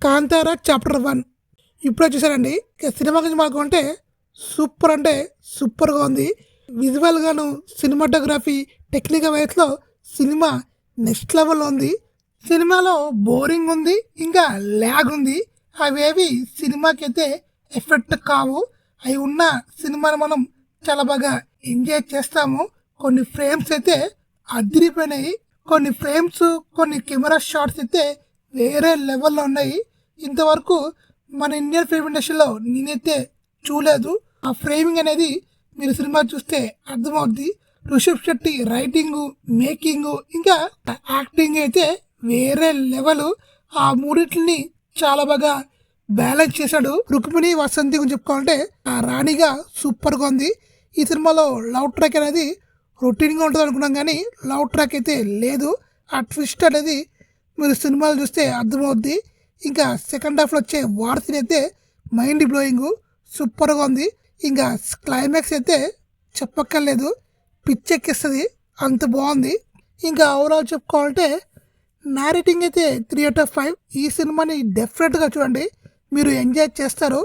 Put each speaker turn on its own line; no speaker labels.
Kantara chapter 1 ఇప్పుడే చూసారండి. ఇక సినిమా గురించి మాట్లాడుకుంటే అంటే సూపర్‌గా ఉంది. విజువల్‌గాను, సినిమాటోగ్రఫీ, టెక్నికల్ వైస్‌లో సినిమా నెక్స్ట్ లెవెల్‌లో ఉంది. సినిమాలో బోరింగ్ ఉంది, ఇంకా ల్యాగ్ ఉంది. అవేవి సినిమాకైతే ఎఫెక్ట్ కావు. అవి ఉన్న సినిమాని మనం చాలా బాగా ఎంజాయ్ చేస్తాము. కొన్ని ఫ్రేమ్స్ అయితే అదిరిపోయినాయి. కొన్ని ఫ్రేమ్స్, కొన్ని కెమెరా షాట్స్ అయితే వేరే లెవెల్‌లో ఉన్నాయి. ఇంతవరకు మన ఇండియన్ ఫిల్మ్ ఇండస్ట్రీలో నేనైతే చూడలేదు. ఆ ఫ్రేమింగ్ అనేది మీరు సినిమా చూస్తే అర్థమవుద్ది. రిషబ్ శెట్టి రైటింగు, మేకింగు, ఇంకా యాక్టింగ్ అయితే వేరే లెవెల్. ఆ మూడింటిని చాలా బాగా బ్యాలెన్స్ చేశాడు. రుక్మిణి వసంతి గురించి చెప్పుకోవాలంటే ఆ రాణిగా సూపర్గా ఉంది. ఈ సినిమాలో లవ్ ట్రాక్ అనేది రొటీన్గా ఉంటుంది అనుకున్నాం, కానీ లవ్ ట్రాక్ అయితే లేదు. ఆ ట్విస్ట్ అనేది మీరు సినిమాలు చూస్తే అర్థమవుద్ది. ఇంకా సెకండ్ హాఫ్లో వచ్చే వార్ సీన్ అయితే మైండ్ బ్లోయింగ్, సూపర్గా ఉంది. ఇంకా క్లైమాక్స్ అయితే చెప్పక్కర్లేదు, పిచ్చెక్కిస్తుంది, అంత బాగుంది. ఇంకా ఓవరాల్ చెప్పుకోవాలంటే నారేటింగ్ అయితే 3/5. ఈ సినిమాని డెఫినెట్గా చూడండి, మీరు ఎంజాయ్ చేస్తారు.